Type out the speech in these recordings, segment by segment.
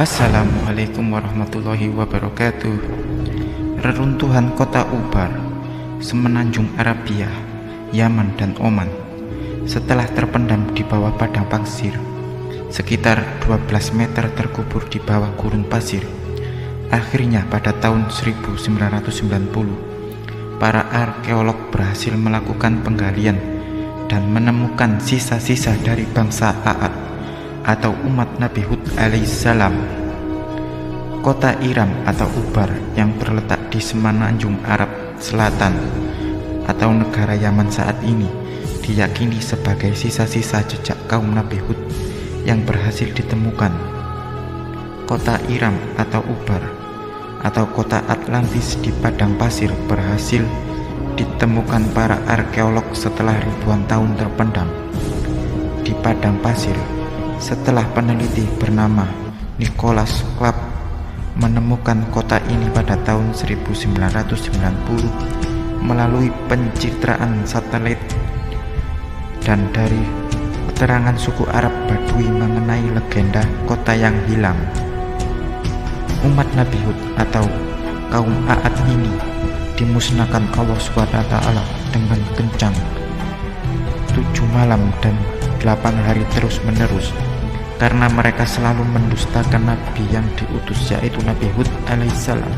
Assalamualaikum warahmatullahi wabarakatuh. Reruntuhan kota Ubar, semenanjung Arabia, Yaman dan Oman, setelah terpendam di bawah padang pasir, sekitar 12 meter terkubur di bawah gurun pasir. Akhirnya pada tahun 1990, para arkeolog berhasil melakukan penggalian dan menemukan sisa-sisa dari bangsa A'ad atau umat Nabi Hud alaihissalam. Kota Iram atau Ubar yang terletak di semenanjung Arab Selatan atau negara Yaman saat ini diyakini sebagai sisa-sisa jejak kaum Nabi Hud yang berhasil ditemukan. Kota Iram atau Ubar atau kota Atlantis di padang pasir berhasil ditemukan para arkeolog setelah ribuan tahun terpendam di padang pasir, setelah peneliti bernama Nicholas Clapp menemukan kota ini pada tahun 1990 melalui pencitraan satelit dan dari keterangan suku Arab Badui mengenai legenda kota yang hilang. Umat Nabi Hud atau kaum A'ad ini dimusnahkan Allah SWT dengan kencang 7 malam dan 8 hari terus menerus karena mereka selalu mendustakan Nabi yang diutus, yaitu Nabi Hud alaihissalam,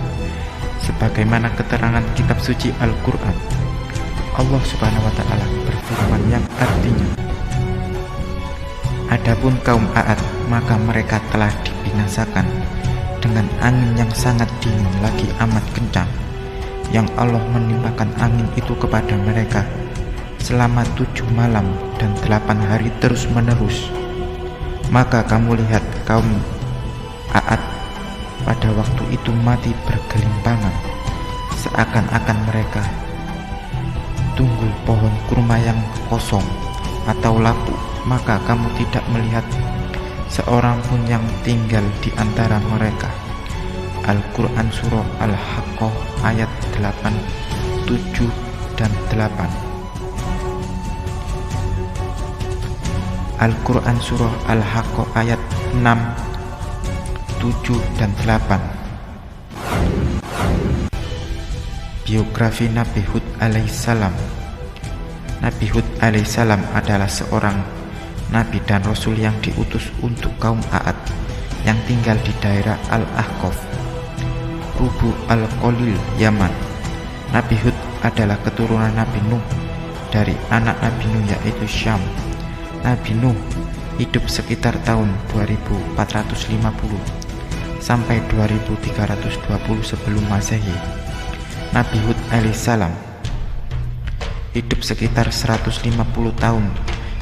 sebagaimana keterangan kitab suci Al-Quran. Allah Subhanahu wa Ta'ala berfirman yang artinya, adapun kaum A'ad maka mereka telah dibinasakan dengan angin yang sangat dingin lagi amat kencang, yang Allah menimpakan angin itu kepada mereka selama 7 malam dan 8 hari terus menerus. Maka kamu lihat kaum A'ad pada waktu itu mati bergelimpangan, seakan-akan mereka tunggu pohon kurma yang kosong atau lapuk. Maka kamu tidak melihat seorang pun yang tinggal di antara mereka. Al-Quran Surah Al-Haqqah ayat 8, 7, dan 8. Al-Quran Surah Al-Haqqah ayat 6, 7, dan 8. Biografi Nabi Hud alaihissalam. Nabi Hud alaihissalam adalah seorang Nabi dan Rasul yang diutus untuk kaum A'ad yang tinggal di daerah Al-Ahqaf, Rubu Al-Qalil, Yaman. Nabi Hud adalah keturunan Nabi Nuh dari anak Nabi Nuh yaitu Syam. Nabi Nuh hidup sekitar tahun 2450 sampai 2320 sebelum Masehi. Nabi Hud alaihissalam hidup sekitar 150 tahun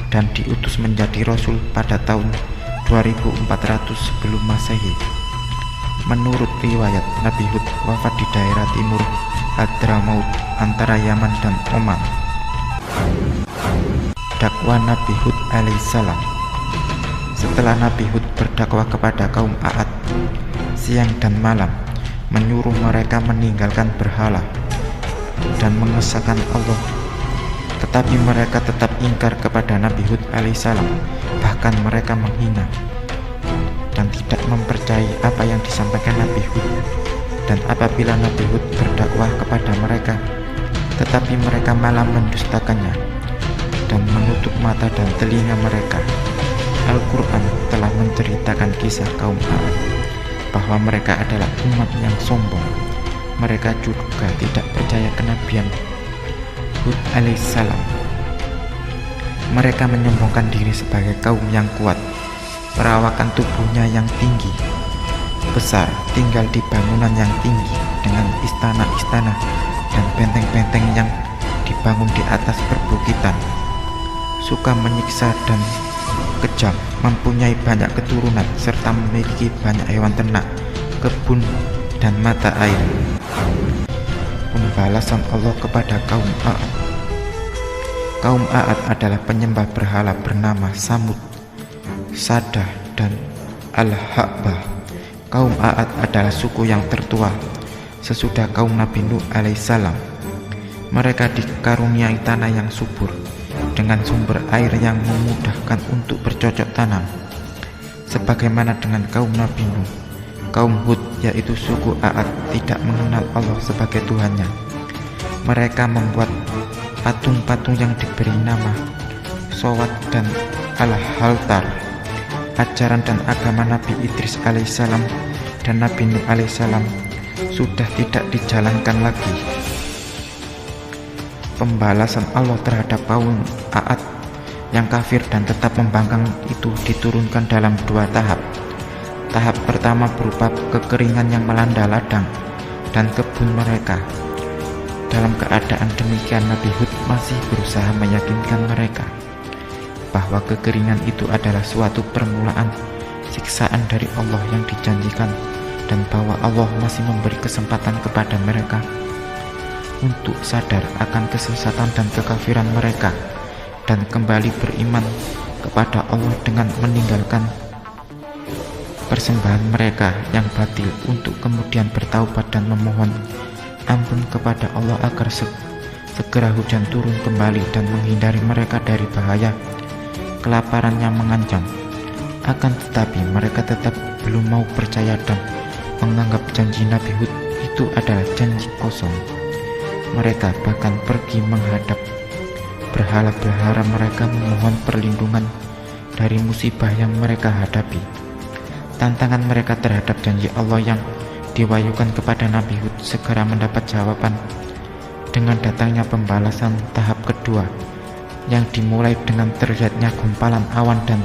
dan diutus menjadi Rasul pada tahun 2400 sebelum Masehi. Menurut riwayat, Nabi Hud wafat di daerah timur Hadramaut antara Yaman dan Oman. Dakwah Nabi Hud alaihissalam. Setelah Nabi Hud berdakwah kepada kaum A'ad siang dan malam, menyuruh mereka meninggalkan berhala dan mengesahkan Allah, tetapi mereka tetap ingkar kepada Nabi Hud alaihissalam. Bahkan mereka menghina dan tidak mempercayai apa yang disampaikan Nabi Hud. Dan apabila Nabi Hud berdakwah kepada mereka, tetapi mereka malah mendustakannya dan menutup mata dan telinga mereka. Al-Quran telah menceritakan kisah kaum A'ad bahwa mereka adalah umat yang sombong. Mereka juga tidak percaya kenabian Hud alaihissalam. Mereka menyombongkan diri sebagai kaum yang kuat, perawakan tubuhnya yang tinggi, besar, tinggal di bangunan yang tinggi dengan istana-istana dan benteng-benteng yang dibangun di atas perbukitan, suka menyiksa dan kejam, mempunyai banyak keturunan, serta memiliki banyak hewan ternak, kebun, dan mata air. Pembalasan Allah kepada kaum A'ad. Kaum A'ad adalah penyembah berhala bernama Samud, Sadah, dan Al-Ha'bah. Kaum A'ad adalah suku yang tertua sesudah kaum Nabi Nuh alaihissalam. Mereka dikaruniai tanah yang subur dengan sumber air yang memudahkan untuk bercocok tanam. Sebagaimana dengan kaum Nabi Nuh, Kaum Hud, yaitu suku A'ad, tidak mengenal Allah sebagai Tuhannya. Mereka membuat patung-patung yang diberi nama Sowat dan Al-Haltar. Ajaran dan agama Nabi Idris alaihissalam dan Nabi Nuh alaihissalam sudah tidak dijalankan lagi. Pembalasan Allah terhadap kaum A'ad yang kafir dan tetap membangkang itu diturunkan dalam 2 tahap. Tahap pertama berupa kekeringan yang melanda ladang dan kebun mereka. Dalam keadaan demikian, Nabi Hud masih berusaha meyakinkan mereka bahwa kekeringan itu adalah suatu permulaan siksaan dari Allah yang dijanjikan, dan bahwa Allah masih memberi kesempatan kepada mereka untuk sadar akan kesesatan dan kekafiran mereka dan kembali beriman kepada Allah dengan meninggalkan persembahan mereka yang batil, untuk kemudian bertaubat dan memohon ampun kepada Allah agar segera hujan turun kembali dan menghindari mereka dari bahaya kelaparan yang mengancam. Akan tetapi mereka tetap belum mau percaya dan menganggap janji Nabi Hud itu adalah janji kosong. Mereka bahkan pergi menghadap berhala-berhala mereka memohon perlindungan dari musibah yang mereka hadapi. Tantangan mereka terhadap janji Allah yang diwahyukan kepada Nabi Hud segera mendapat jawaban dengan datangnya pembalasan tahap kedua, yang dimulai dengan terlihatnya gumpalan awan dan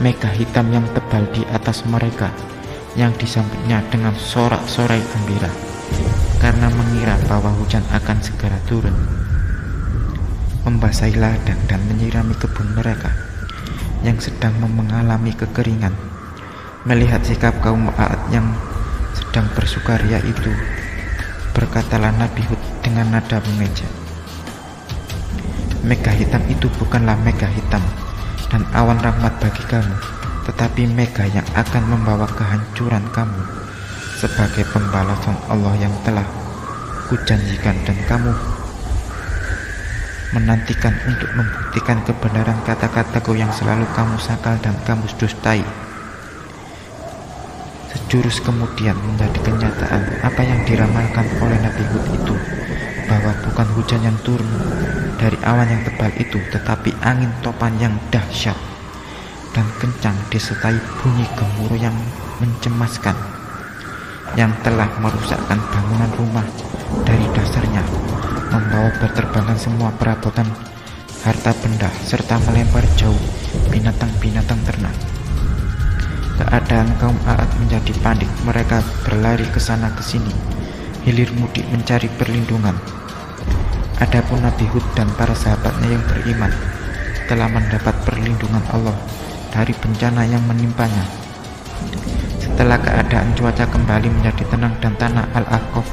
mega hitam yang tebal di atas mereka, yang disambutnya dengan sorak-sorai gembira karena mengira bahwa hujan akan segera turun, membasahi ladang dan menyirami kebun mereka yang sedang mengalami kekeringan. Melihat sikap kaum A'ad yang sedang bersukaria itu, berkatalah Nabi Hud dengan nada mengejek, "Mega hitam itu bukanlah mega hitam dan awan rahmat bagi kamu, tetapi mega yang akan membawa kehancuran kamu sebagai pembalasan Allah yang telah kujanjikan, dan kamu menantikan untuk membuktikan kebenaran kata-kataku yang selalu kamu sangkal dan kamu dustai." Sejurus kemudian menjadi kenyataan apa yang diramalkan oleh Nabi Hud itu, bahwa bukan hujan yang turun dari awan yang tebal itu, tetapi angin topan yang dahsyat dan kencang disertai bunyi gemuruh yang mencemaskan, yang telah merusakkan bangunan rumah dari dasarnya, membawa berterbangan semua perabotan harta benda, serta melempar jauh binatang-binatang ternak. Keadaan kaum A'ad menjadi panik. Mereka berlari ke sana ke sini, hilir mudik mencari perlindungan. Adapun Nabi Hud dan para sahabatnya yang beriman telah mendapat perlindungan Allah dari bencana yang menimpanya. Setelah keadaan cuaca kembali menjadi tenang dan tanah Al-Ahqaf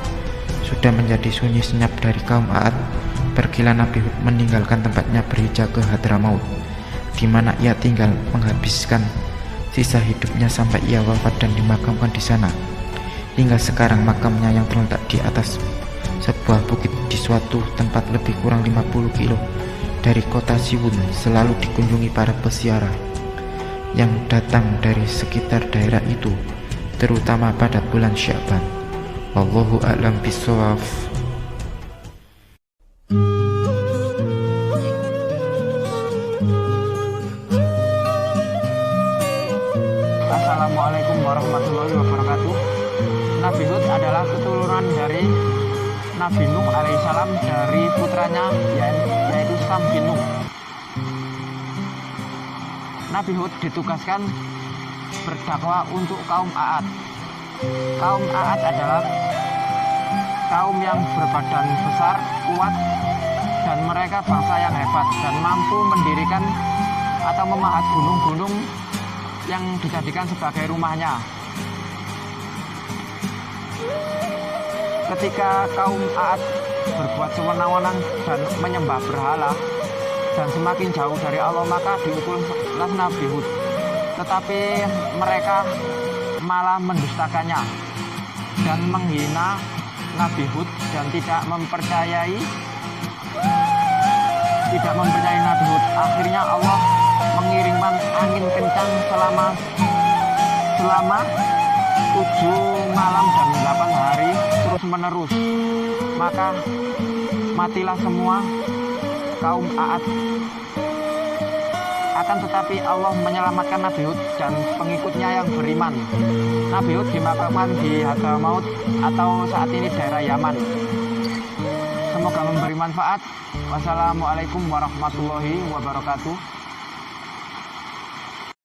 sudah menjadi sunyi senyap dari kaum A'ad, pergilah Nabi Hud meninggalkan tempatnya berhijrah ke Hadramaut, di mana ia tinggal menghabiskan sisa hidupnya sampai ia wafat dan dimakamkan di sana. Hingga sekarang makamnya yang terletak di atas sebuah bukit di suatu tempat lebih kurang 50 kilo dari kota Siwun selalu dikunjungi para peziarah yang datang dari sekitar daerah itu, terutama pada bulan Sya'ban. Wallahu a'lam bishawab. Assalamualaikum warahmatullahi wabarakatuh. Nabi Hud adalah keturunan dari Nabi Nuh alaihissalam dari putranya yaitu Sam bin Nuh. Nabi Hud ditugaskan berdakwah untuk kaum A'ad. Kaum A'ad adalah kaum yang berbadan besar, kuat, dan mereka bangsa yang hebat dan mampu mendirikan atau memahat gunung-gunung yang dijadikan sebagai rumahnya. Ketika kaum A'ad berbuat sewenang-wenang dan menyembah berhala dan semakin jauh dari Allah, maka diutuslah Nabi Hud. Tetapi mereka malah mendustakannya dan menghina Nabi Hud dan tidak mempercayai Nabi Hud. Akhirnya Allah mengirimkan angin kencang selama 7 malam dan 8 hari terus menerus, maka matilah semua kaum Aad. Akan tetapi Allah menyelamatkan Nabi Hud dan pengikutnya yang beriman. Nabi Hud dimakamkan di Hadramaut atau saat ini daerah Yaman. Semoga memberi manfaat. Wassalamualaikum warahmatullahi wabarakatuh.